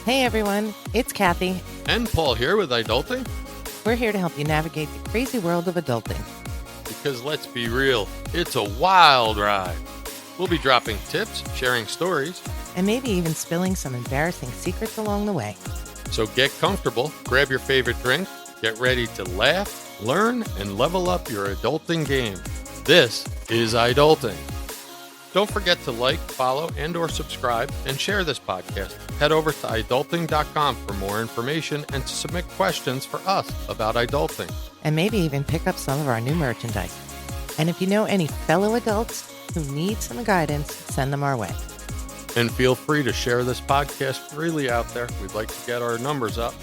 Hey everyone, it's Kathy. And Paul here with iDulting. We're here to help you navigate the crazy world of adulting. Because let's be real, it's a wild ride. We'll be dropping tips, sharing stories, And maybe even spilling some embarrassing secrets along the way. So get comfortable, grab your favorite drink, get ready to laugh, learn, and level up your adulting game. This is iDulting. Don't forget to like, follow, and or subscribe, and share this podcast. Head over to iDulting.com for more information and to submit questions for us about iDulting. And maybe even pick up some of our new merchandise. And if you know any fellow adults who need some guidance, send them our way. And feel free to share this podcast freely out there. We'd like to get our numbers up.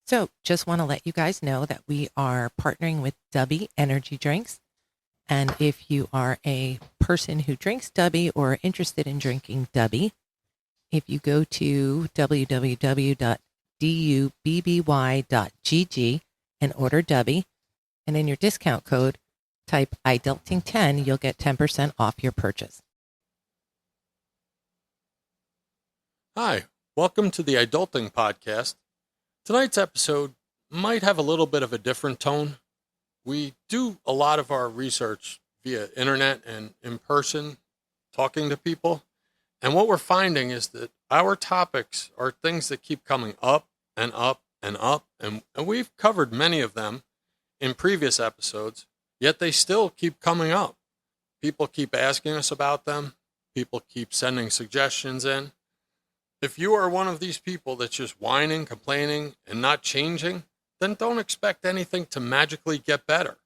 So just want to let you guys know that we are partnering with The Energy Drinks. And if you are a person who drinks The or are interested in drinking The, if you go to www.dubby.gg and order The, and in your discount code, type iDulting10, you'll get 10% off your purchase. Hi, welcome to the iDulting podcast. Tonight's episode might have a little bit of a different tone. We do a lot of our research via internet and in person, talking to people. And what we're finding is that our topics are things that keep coming up and up and up. And we've covered many of them in previous episodes, yet they still keep coming up. People keep asking us about them. People keep sending suggestions in. If you are one of these people that's just whining, complaining, and not changing, then don't expect anything to magically get better.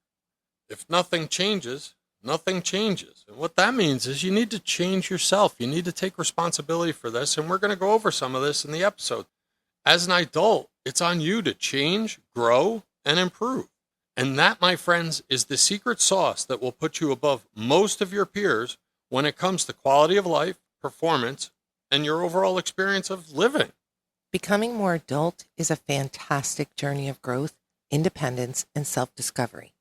If nothing changes, nothing changes. And what that means is you need to change yourself. You need to take responsibility for this, and we're going to go over some of this in the episode. As an adult, it's on you to change, grow, and improve. And that, my friends, is the secret sauce that will put you above most of your peers when it comes to quality of life, performance, and your overall experience of living. Becoming more adult is a fantastic journey of growth, independence, and self-discovery.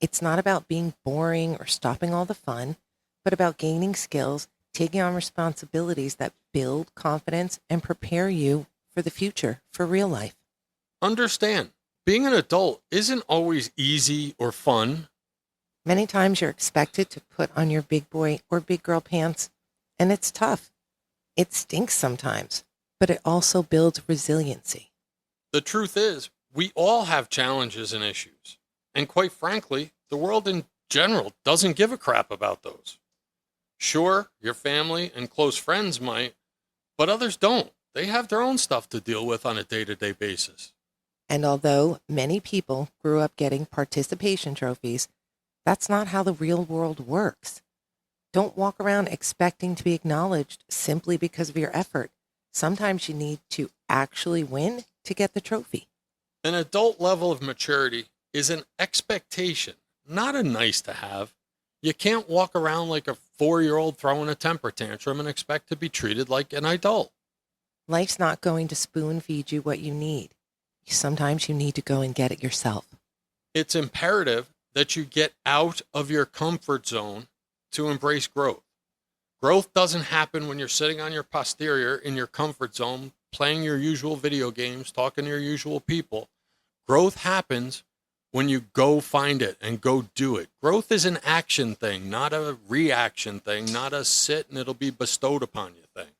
It's not about being boring or stopping all the fun, but about gaining skills, taking on responsibilities that build confidence and prepare you for the future, for real life. Understand, being an adult isn't always easy or fun. Many times you're expected to put on your big boy or big girl pants, and it's tough. It stinks sometimes, but it also builds resiliency. The truth is, we all have challenges and issues. And quite frankly, the world in general doesn't give a crap about those. Sure, your family and close friends might, but others don't. They have their own stuff to deal with on a day-to-day basis. And although many people grew up getting participation trophies, that's not how the real world works. Don't walk around expecting to be acknowledged simply because of your effort. Sometimes you need to actually win to get the trophy. An adult level of maturity is an expectation, not a nice to have. You can't walk around like a 4-year-old throwing a temper tantrum and expect to be treated like an adult. Life's not going to spoon feed you what you need. Sometimes you need to go and get it yourself. It's imperative that you get out of your comfort zone to embrace growth. Growth doesn't happen when you're sitting on your posterior in your comfort zone, playing your usual video games, talking to your usual people. Growth happens when you go find it and go do it. Growth is an action thing, not a reaction thing, not a sit and it'll be bestowed upon you thing.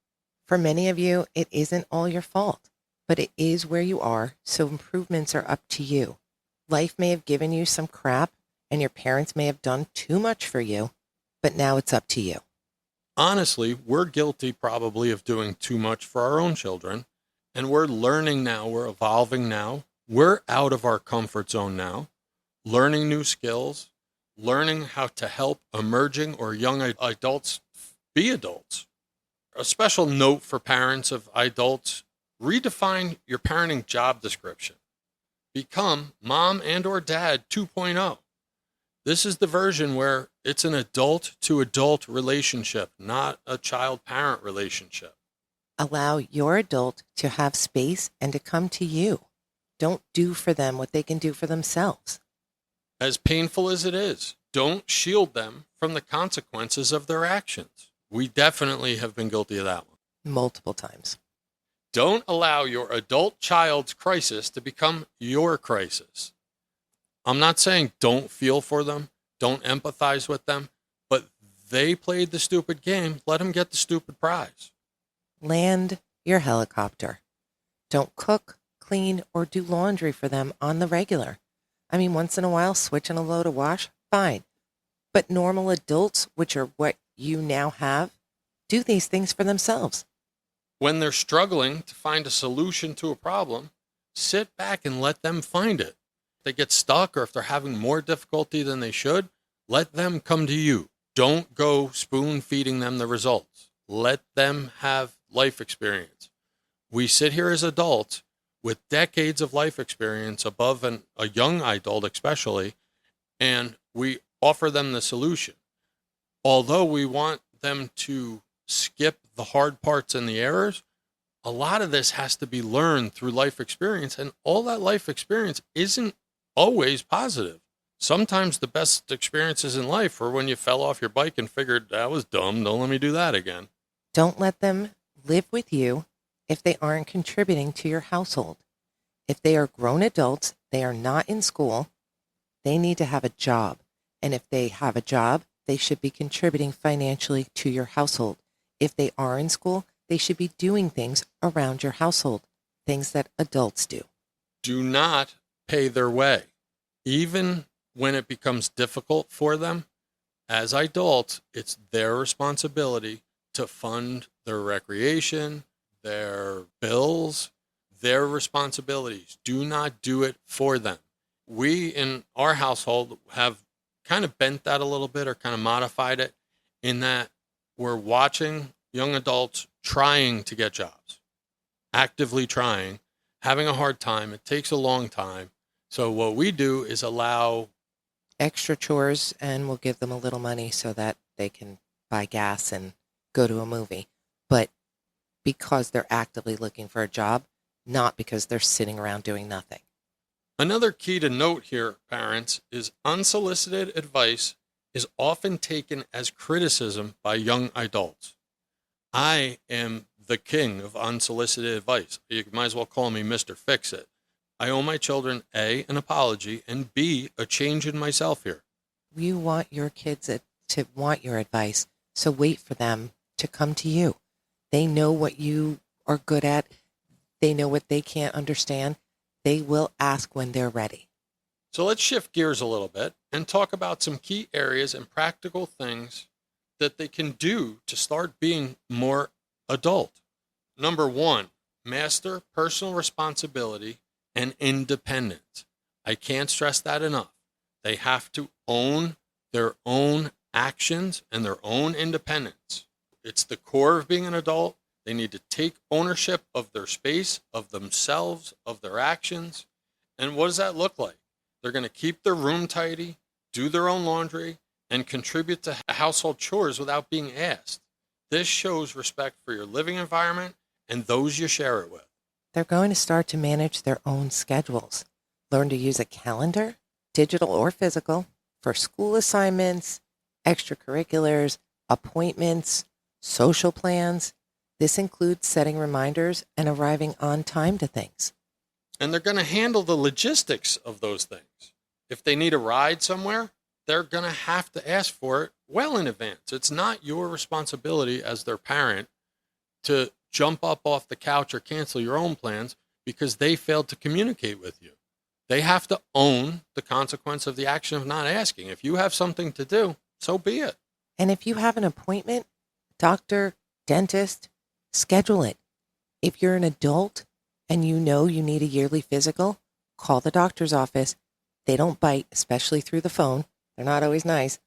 For many of you, it isn't all your fault, but it is where you are, so improvements are up to you. Life may have given you some crap, and your parents may have done too much for you, but now it's up to you. Honestly, we're guilty probably of doing too much for our own children, and we're learning now, we're evolving now, we're out of our comfort zone now, learning new skills, learning how to help emerging or young adults be adults. A special note for parents of adults, redefine your parenting job description. Become mom and or dad 2.0. This is the version where it's an adult-to-adult relationship, not a child-parent relationship. Allow your adult to have space and to come to you. Don't do for them what they can do for themselves. As painful as it is, don't shield them from the consequences of their actions. We definitely have been guilty of that one. Multiple times. Don't allow your adult child's crisis to become your crisis. I'm not saying don't feel for them, don't empathize with them, but they played the stupid game. Let them get the stupid prize. Land your helicopter. Don't cook, clean, or do laundry for them on the regular. I mean, once in a while, switching a load of wash, fine. But normal adults, which are what you now have, do these things for themselves. When they're struggling to find a solution to a problem, sit back and let them find it. If they get stuck or if they're having more difficulty than they should, let them come to you. Don't go spoon feeding them the results. Let them have life experience. We sit here as adults with decades of life experience above a young adult especially, and we offer them the solution. Although we want them to skip the hard parts and the errors, a lot of this has to be learned through life experience, and all that life experience isn't always positive. Sometimes the best experiences in life are when you fell off your bike and figured, that was dumb, don't let me do that again. Don't let them live with you if they aren't contributing to your household. If they are grown adults, they are not in school, they need to have a job. And if they have a job, they should be contributing financially to your household. If they are in school, they should be doing things around your household, things that adults do. Do not pay their way. Even when it becomes difficult for them, as adults, it's their responsibility to fund their recreation, their bills, their responsibilities. Do not do it for them. We in our household have kind of bent that a little bit or kind of modified it in that we're watching young adults trying to get jobs, actively trying, having a hard time. It takes a long time. So what we do is allow extra chores, and we'll give them a little money so that they can buy gas and go to a movie. But because they're actively looking for a job, not because they're sitting around doing nothing. Another key to note here, parents, is unsolicited advice is often taken as criticism by young adults. I am the king of unsolicited advice. You might as well call me Mr. Fix-It. I owe my children A, an apology, and B, a change in myself here. You want your kids to want your advice, so wait for them to come to you. They know what you are good at. They know what they can't understand. They will ask when they're ready. So let's shift gears a little bit and talk about some key areas and practical things that they can do to start being more adult. Number one, master personal responsibility and independence. I can't stress that enough. They have to own their own actions and their own independence. It's the core of being an adult. They need to take ownership of their space, of themselves, of their actions. And what does that look like? They're going to keep their room tidy, do their own laundry, and contribute to household chores without being asked. This shows respect for your living environment and those you share it with. They're going to start to manage their own schedules, learn to use a calendar, digital or physical, for school assignments, extracurriculars, appointments, social plans. This includes setting reminders and arriving on time to things. And they're going to handle the logistics of those things. If they need a ride somewhere, they're going to have to ask for it well in advance. It's not your responsibility as their parent to jump up off the couch or cancel your own plans because they failed to communicate with you. They have to own the consequence of the action of not asking. If you have something to do, so be it. And if you have an appointment, doctor, dentist, schedule it. If you're an adult and you know you need a yearly physical, call the doctor's office. They don't bite, especially through the phone. They're not always nice,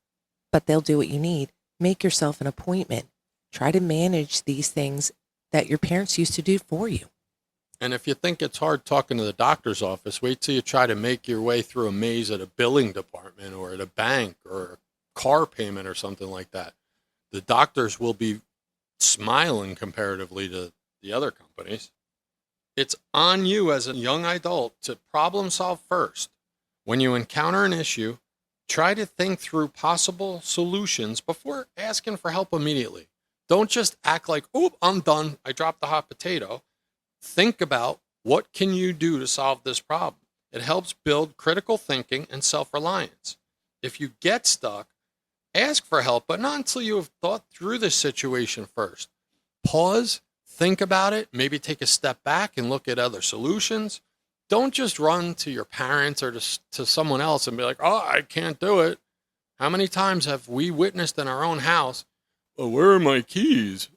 but they'll do what you need. Make yourself an appointment. Try to manage these things that your parents used to do for you. And if you think it's hard talking to the doctor's office, wait till you try to make your way through a maze at a billing department or at a bank or a car payment or something like that. The doctors will be smiling comparatively to the other companies. It's on you as a young adult to problem solve first. When you encounter an issue, try to think through possible solutions before asking for help immediately. Don't just act like, oh, I'm done. I dropped the hot potato. Think about what can you do to solve this problem. It helps build critical thinking and self-reliance. If you get stuck, ask for help, but not until you have thought through the situation first. Pause, think about it, maybe take a step back and look at other solutions. Don't just run to your parents or to someone else and be like, oh, I can't do it. How many times have we witnessed in our own house, oh, where are my keys?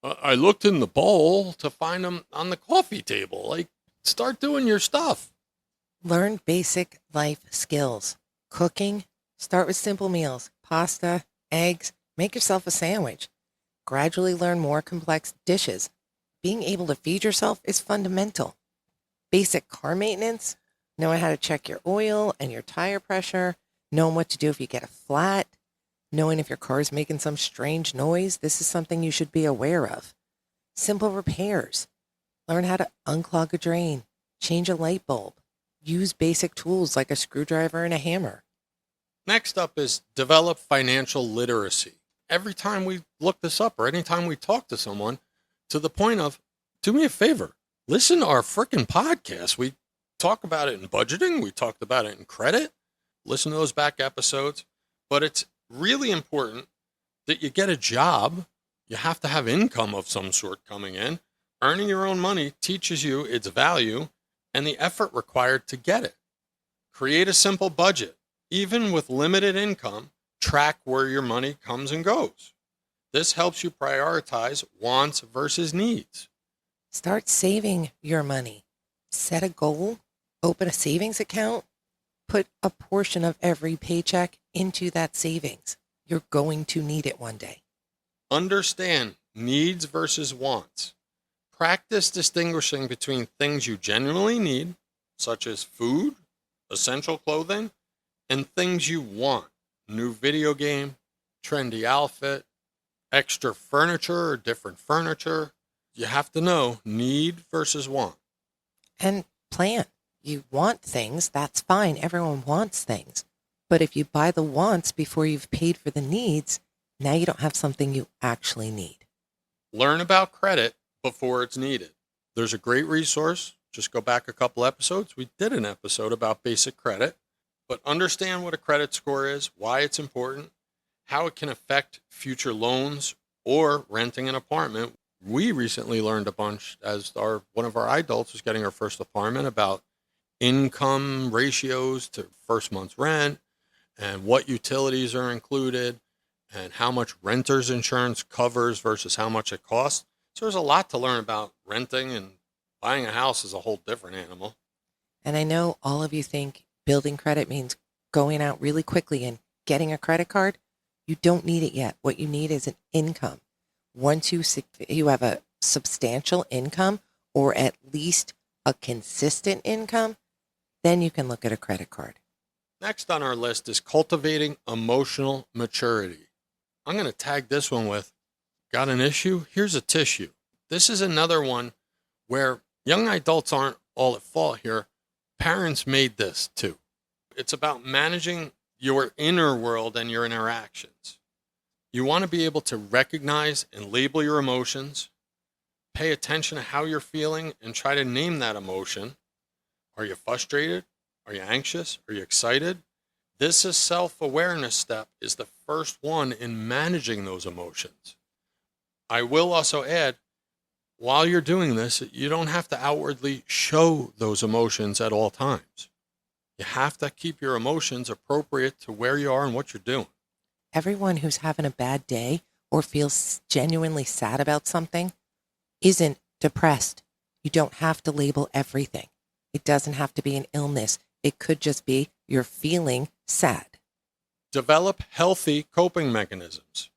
I looked in the bowl to find them on the coffee table. Like, start doing your stuff. Learn basic life skills. Cooking, start with simple meals, pasta, eggs, make yourself a sandwich. Gradually learn more complex dishes. Being able to feed yourself is fundamental. Basic car maintenance, knowing how to check your oil and your tire pressure, knowing what to do if you get a flat, knowing if your car is making some strange noise. This is something you should be aware of. Simple repairs. Learn how to unclog a drain, change a light bulb, use basic tools like a screwdriver and a hammer. Next up is develop financial literacy. Every time we look this up or anytime we talk to someone, to the point of, do me a favor, listen to our freaking podcast. We talk about it in budgeting. We talked about it in credit. Listen to those back episodes. But it's really important that you get a job. You have to have income of some sort coming in. Earning your own money teaches you its value and the effort required to get it. Create a simple budget. Even with limited income, track where your money comes and goes. This helps you prioritize wants versus needs. Start saving your money. Set a goal, open a savings account, put a portion of every paycheck into that savings. You're going to need it one day. Understand needs versus wants. Practice distinguishing between things you genuinely need, such as food, essential clothing, and things you want. New video game, trendy outfit, extra furniture or different furniture. You have to know need versus want. And plan. You want things, that's fine. Everyone wants things. But if you buy the wants before you've paid for the needs, now you don't have something you actually need. Learn about credit before it's needed. There's a great resource. Just go back a couple episodes. We did an episode about basic credit, but understand what a credit score is, why it's important, how it can affect future loans or renting an apartment. We recently learned a bunch as one of our iDults was getting her first apartment about income ratios to first month's rent and what utilities are included and how much renter's insurance covers versus how much it costs. So there's a lot to learn about renting, and buying a house is a whole different animal. And I know all of you think building credit means going out really quickly and getting a credit card. You don't need it yet. What you need is an income. Once you have a substantial income or at least a consistent income, then you can look at a credit card. Next on our list is cultivating emotional maturity. I'm going to tag this one with, got an issue? Here's a tissue. This is another one where young adults aren't all at fault here. Parents made this too. It's about managing your inner world and your interactions. You want to be able to recognize and label your emotions, pay attention to how you're feeling, and try to name that emotion. Are you frustrated? Are you anxious? Are you excited? This is self-awareness step is the first one in managing those emotions. I will also add, while you're doing this, you don't have to outwardly show those emotions at all times. You have to keep your emotions appropriate to where you are and what you're doing. Everyone who's having a bad day or feels genuinely sad about something isn't depressed. You don't have to label everything. It doesn't have to be an illness. It could just be you're feeling sad. Develop healthy coping mechanisms.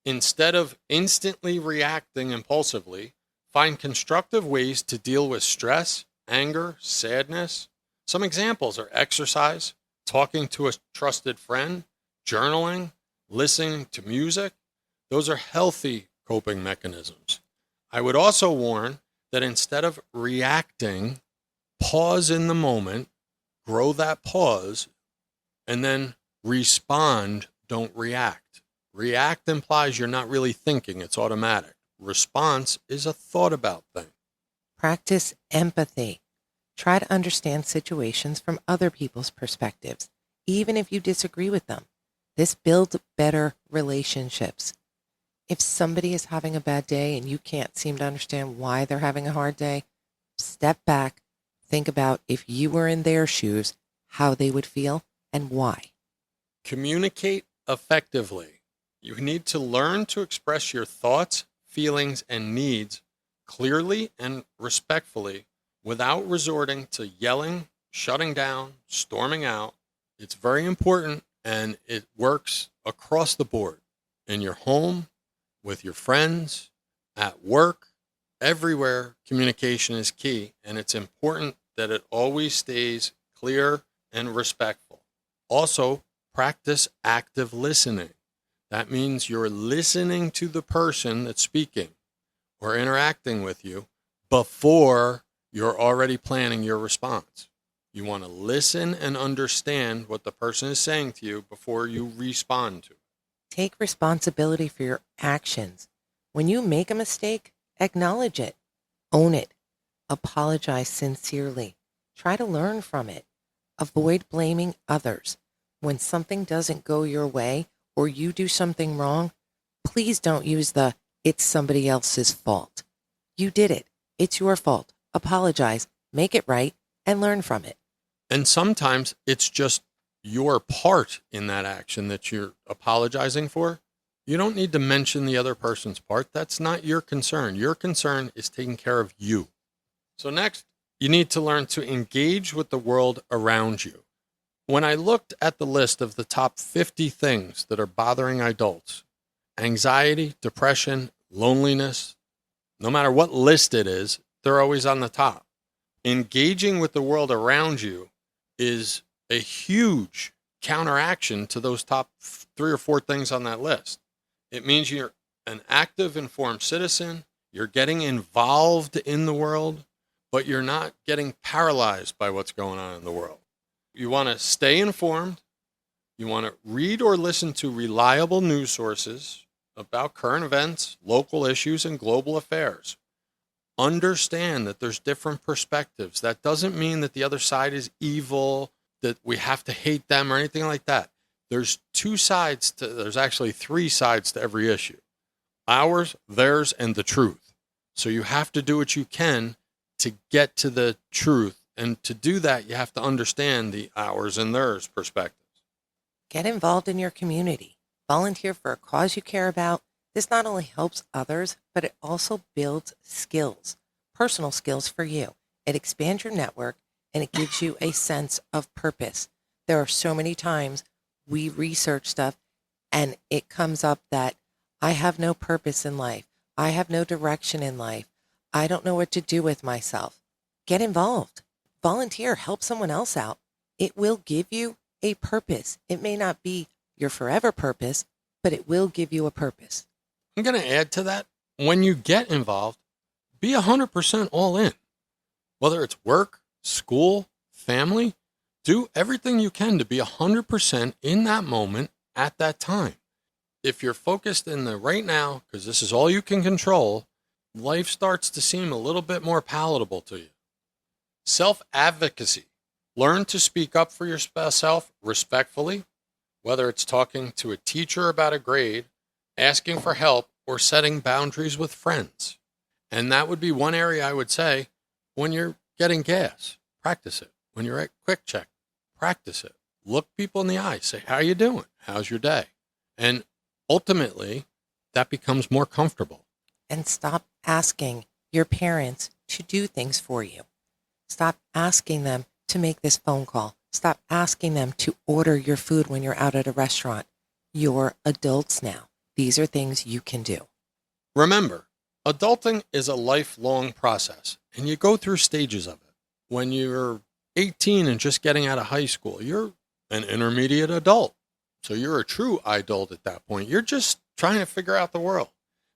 Instead of instantly reacting impulsively, find constructive ways to deal with stress, anger, sadness. Some examples are exercise, talking to a trusted friend, journaling, listening to music. Those are healthy coping mechanisms. I would also warn that instead of reacting, pause in the moment, grow that pause, and then respond, don't react. React implies you're not really thinking, it's automatic. Response is a thought about thing. Practice empathy. Try to understand situations from other people's perspectives, even if you disagree with them. This builds better relationships. If somebody is having a bad day and you can't seem to understand why they're having a hard day, step back, think about if you were in their shoes, how they would feel and why. Communicate effectively. You need to learn to express your thoughts, feelings, and needs clearly and respectfully without resorting to yelling, shutting down, storming out. It's very important, and it works across the board in your home, with your friends, at work, everywhere. Communication is key, and it's important that it always stays clear and respectful. Also, practice active listening. That means you're listening to the person that's speaking or interacting with you before you're already planning your response. You want to listen and understand what the person is saying to you before you respond to it. Take responsibility for your actions. When you make a mistake, acknowledge it, own it, apologize sincerely, try to learn from it, avoid blaming others. When something doesn't go your way or you do something wrong, please don't use the "it's somebody else's fault." You did it. It's your fault. Apologize, make it right, and learn from it. And sometimes it's just your part in that action that you're apologizing for. You don't need to mention the other person's part. That's not your concern. Your concern is taking care of you. So next, you need to learn to engage with the world around you. When I looked at the list of the top 50 things that are bothering adults, anxiety, depression, loneliness, no matter what list it is, they're always on the top. Engaging with the world around you is a huge counteraction to those top 3 or 4 things on that list. It means you're an active, informed citizen. You're getting involved in the world, but you're not getting paralyzed by what's going on in the world. You want to stay informed. You want to read or listen to reliable news sources about current events, local issues, and global affairs. Understand that there's different perspectives. That doesn't mean that the other side is evil, that we have to hate them or anything like that. There's actually 3 sides to every issue. Ours, theirs, and the truth. So you have to do what you can to get to the truth. And to do that, you have to understand the ours and theirs perspectives. Get involved in your community. Volunteer for a cause you care about. This not only helps others, but it also builds skills, personal skills for you. It expands your network and it gives you a sense of purpose. There are so many times we research stuff and it comes up that I have no purpose in life. I have no direction in life. I don't know what to do with myself. Get involved. Volunteer, help someone else out. It will give you a purpose. It may not be your forever purpose, but it will give you a purpose. I'm going to add to that. When you get involved, be 100% all in. Whether it's work, school, family, do everything you can to be 100% in that moment at that time. If you're focused in the right now, because this is all you can control, life starts to seem a little bit more palatable to you. Self-advocacy. Learn to speak up for yourself respectfully, whether it's talking to a teacher about a grade, asking for help, or setting boundaries with friends. And that would be one area I would say when you're getting gas, practice it. When you're at Quick Check, practice it. Look people in the eye, say, how you doing? How's your day? And ultimately, that becomes more comfortable. And stop asking your parents to do things for you. Stop asking them to make this phone call. Stop asking them to order your food when you're out at a restaurant. You're adults now. These are things you can do. Remember, adulting is a lifelong process, and you go through stages of it. When you're 18 and just getting out of high school, you're an intermediate adult. So you're a true iDult at that point. You're just trying to figure out the world.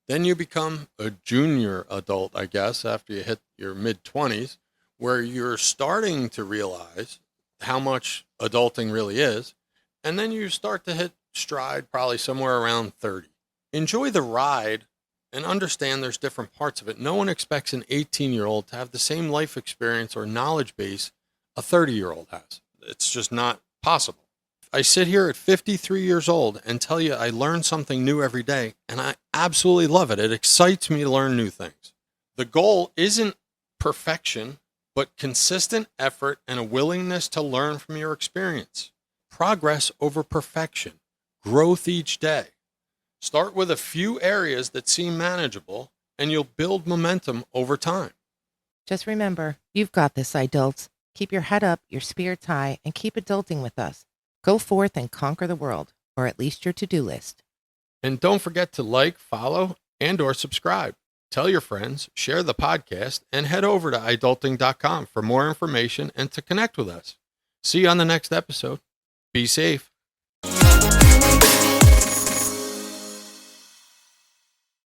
Then you become a junior adult, I guess, after you hit your mid-20s, where you're starting to realize how much adulting really is. And then you start to hit stride probably somewhere around 30. Enjoy the ride and understand there's different parts of it. No one expects an 18-year-old to have the same life experience or knowledge base a 30-year-old has. It's just not possible. I sit here at 53 years old and tell you I learn something new every day, and I absolutely love it. It excites me to learn new things. The goal isn't perfection, but consistent effort and a willingness to learn from your experience. Progress over perfection. Growth each day. Start with a few areas that seem manageable, and you'll build momentum over time. Just remember, you've got this, iDults. Keep your head up, your spirits high, and keep adulting with us. Go forth and conquer the world, or at least your to-do list. And don't forget to like, follow, and/or subscribe. Tell your friends, share the podcast, and head over to iDulting.com for more information and to connect with us. See you on the next episode. Be safe.